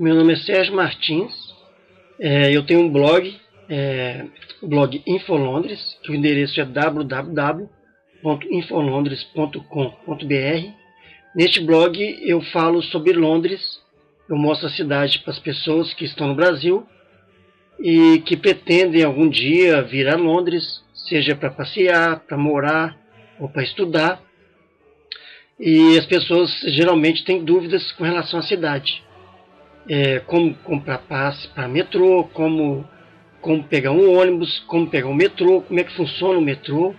Meu nome é Sérgio Martins, eu tenho um blog, o blog InfoLondres, que o endereço é www.infolondres.com.br. Neste blog eu falo sobre Londres, eu mostro a cidade para as pessoas que estão no Brasil e que pretendem algum dia vir a Londres, seja para passear, para morar ou para estudar. E as pessoas geralmente têm dúvidas com relação à cidade. Como comprar passe para metrô, como pegar um ônibus, como pegar um metrô, como é que funciona o metrô,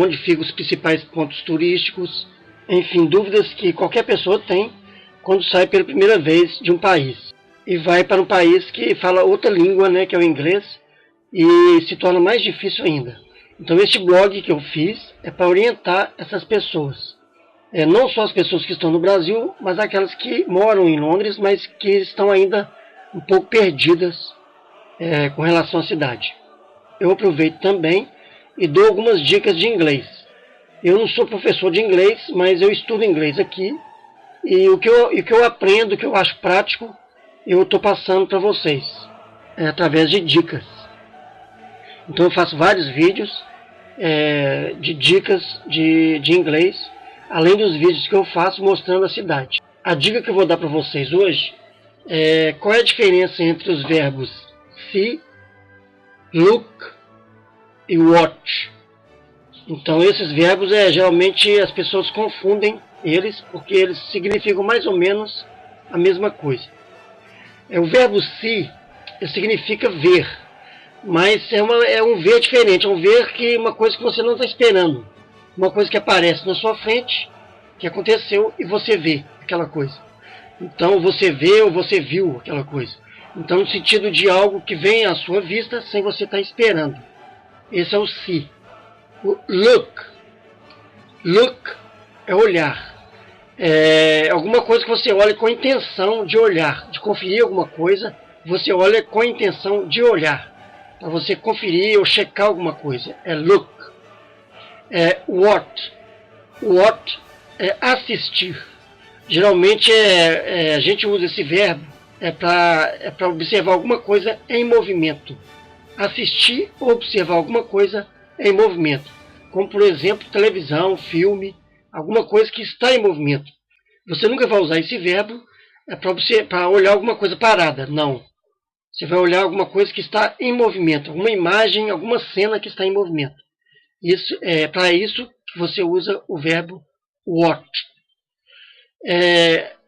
onde ficam os principais pontos turísticos, enfim, dúvidas que qualquer pessoa tem quando sai pela primeira vez de um país e vai para um país que fala outra língua, né, que é o inglês, e se torna mais difícil ainda. Então este blog que eu fiz é para orientar essas pessoas. Não só as pessoas que estão no Brasil, mas aquelas que moram em Londres, mas que estão ainda um pouco perdidas com relação à cidade. Eu aproveito também e dou algumas dicas de inglês. Eu não sou professor de inglês, mas eu estudo inglês aqui, e o que eu aprendo, o que eu acho prático, eu estou passando para vocês, através de dicas. Então eu faço vários vídeos de dicas de inglês, além dos vídeos que eu faço mostrando a cidade. A dica que eu vou dar para vocês hoje é qual é a diferença entre os verbos see, look e watch. Então esses verbos geralmente as pessoas confundem eles porque eles significam mais ou menos a mesma coisa. O verbo see significa ver, mas é um ver diferente, é um ver que uma coisa que você não está esperando. Uma coisa que aparece na sua frente, que aconteceu, e você vê aquela coisa. Então você vê ou você viu aquela coisa. Então no sentido de algo que vem à sua vista sem você estar esperando. Esse é o see. O look. Look é olhar. Alguma coisa que você olha com a intenção de olhar, de conferir alguma coisa, você olha com a intenção de olhar. Para você conferir ou checar alguma coisa. É look. Watch. Watch é assistir. Geralmente a gente usa esse verbo para observar alguma coisa em movimento. Assistir ou observar alguma coisa em movimento. Como, por exemplo, televisão, filme, alguma coisa que está em movimento. Você nunca vai usar esse verbo para olhar alguma coisa parada. Não. Você vai olhar alguma coisa que está em movimento. Alguma imagem, alguma cena que está em movimento. Isso é para isso que você usa o verbo watch.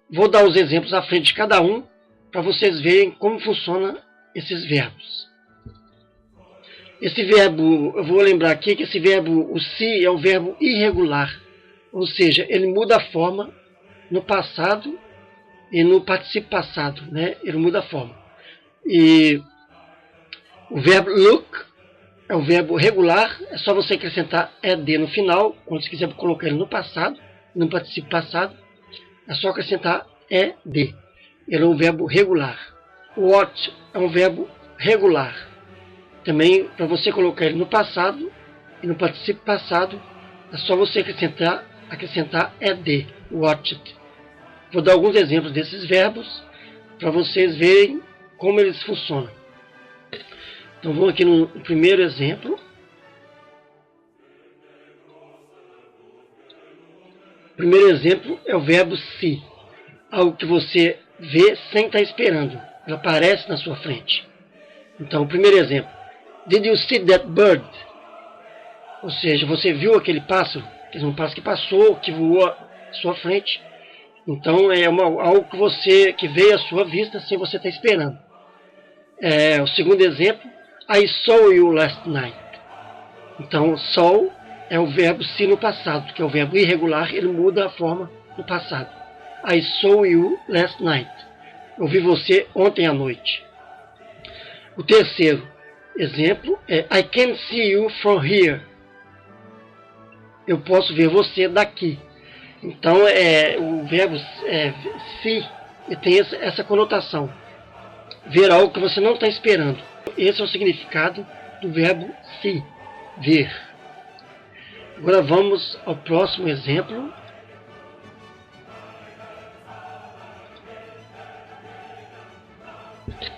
Vou dar os exemplos à frente de cada um para vocês verem como funcionam esses verbos. Esse verbo, eu vou lembrar aqui que esse verbo, o see, é um verbo irregular. Ou seja, ele muda a forma no passado e no particípio passado, né? Ele muda a forma. E o verbo look é um verbo regular, é só você acrescentar ed no final, quando você quiser colocar ele no passado, no particípio passado, é só acrescentar ed. Ele é um verbo regular. Watch é um verbo regular. Também, para você colocar ele no passado e no particípio passado, é só você acrescentar ed, watched. Vou dar alguns exemplos desses verbos para vocês verem como eles funcionam. Então vamos aqui no primeiro exemplo. O primeiro exemplo é o verbo see. Algo que você vê sem estar esperando. Ele aparece na sua frente. Então o primeiro exemplo. Did you see that bird? Ou seja, você viu aquele pássaro? Um pássaro que passou, que voou à sua frente. Então é algo que veio à sua vista sem você estar esperando. O segundo exemplo. I saw you last night. Então, saw é o verbo see no passado, que é o verbo irregular, ele muda a forma no passado. I saw you last night. Eu vi você ontem à noite. O terceiro exemplo é I can see you from here. Eu posso ver você daqui. Então, o verbo see tem essa conotação. Ver algo que você não está esperando. Esse é o significado do verbo see, ver. Agora vamos ao próximo exemplo.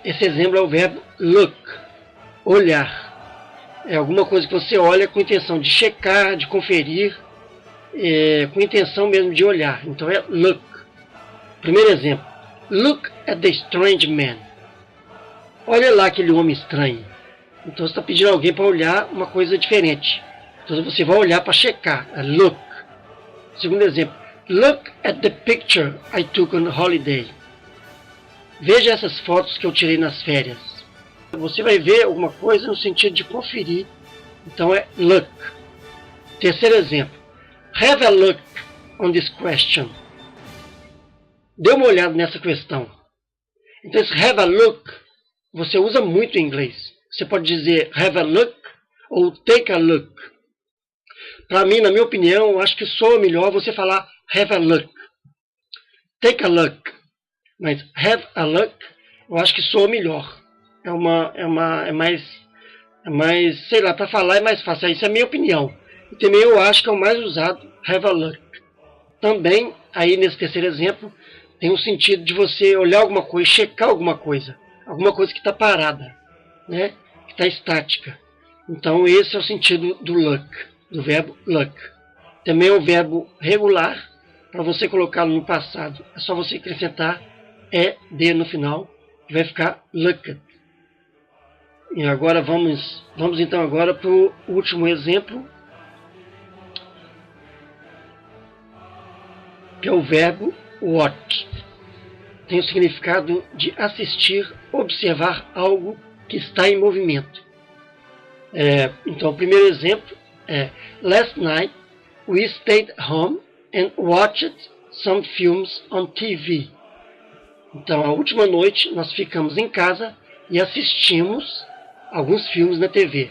Esse exemplo é o verbo look, olhar. É alguma coisa que você olha com intenção de checar, de conferir, com intenção mesmo de olhar. Então é look. Primeiro exemplo. Look at the strange man. Olha lá aquele homem estranho. Então você está pedindo a alguém para olhar uma coisa diferente. Então você vai olhar para checar. É look. Segundo exemplo. Look at the picture I took on holiday. Veja essas fotos que eu tirei nas férias. Você vai ver alguma coisa no sentido de conferir. Então é look. Terceiro exemplo. Have a look on this question. Dê uma olhada nessa questão. Então esse have a look você usa muito em inglês. Você pode dizer have a look ou take a look. Para mim, na minha opinião, eu acho que soa melhor você falar have a look. Take a look. Mas have a look, eu acho que soa melhor. É mais, sei lá, para falar é mais fácil. Isso é a minha opinião. E também eu acho que é o mais usado, have a look. Também, aí nesse terceiro exemplo, tem o sentido de você olhar alguma coisa, checar alguma coisa que está parada, né? Que está estática. Então esse é o sentido do look, do verbo look. Também é um verbo regular, para você colocá-lo no passado. É só você acrescentar ed no final, que vai ficar looked. E agora vamos então agora para o último exemplo, que é o verbo watch. Tem o significado de assistir, observar algo que está em movimento. Então, o primeiro exemplo é Last night we stayed home and watched some films on TV. Então, a última noite nós ficamos em casa e assistimos alguns filmes na TV.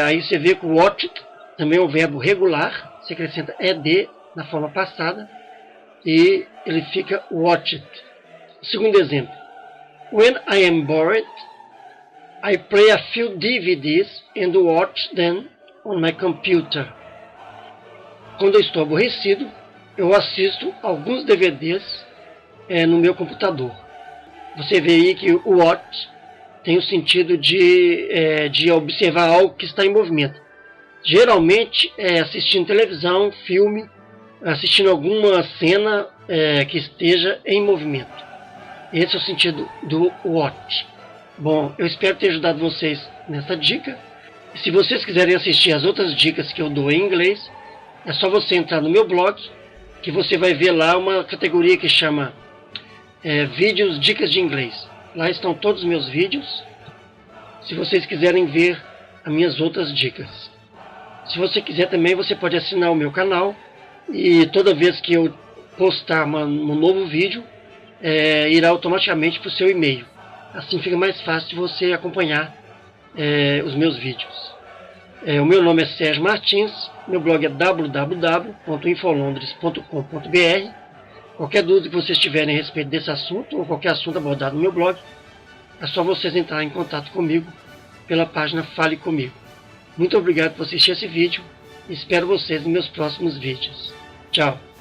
Aí você vê que o watched também é um verbo regular, você acrescenta ed na forma passada e ele fica watched. Segundo exemplo. When I am bored, I play a few DVDs and watch them on my computer. Quando eu estou aborrecido, eu assisto alguns DVDs no meu computador. Você vê aí que o watch tem o sentido de observar algo que está em movimento. Geralmente assistindo televisão, filme, assistindo alguma cena que esteja em movimento. Esse é o sentido do watch. Bom, eu espero ter ajudado vocês nessa dica. E se vocês quiserem assistir as outras dicas que eu dou em inglês, é só você entrar no meu blog, que você vai ver lá uma categoria que chama Vídeos Dicas de Inglês. Lá estão todos os meus vídeos, se vocês quiserem ver as minhas outras dicas. Se você quiser também, você pode assinar o meu canal, e toda vez que eu postar um novo vídeo, irá automaticamente para o seu e-mail. Assim fica mais fácil de você acompanhar os meus vídeos. O meu nome é Sérgio Martins, meu blog é www.infolondres.com.br. Qualquer dúvida que vocês tiverem a respeito desse assunto, ou qualquer assunto abordado no meu blog, é só vocês entrarem em contato comigo pela página Fale Comigo. Muito obrigado por assistir esse vídeo e espero vocês nos meus próximos vídeos. Tchau!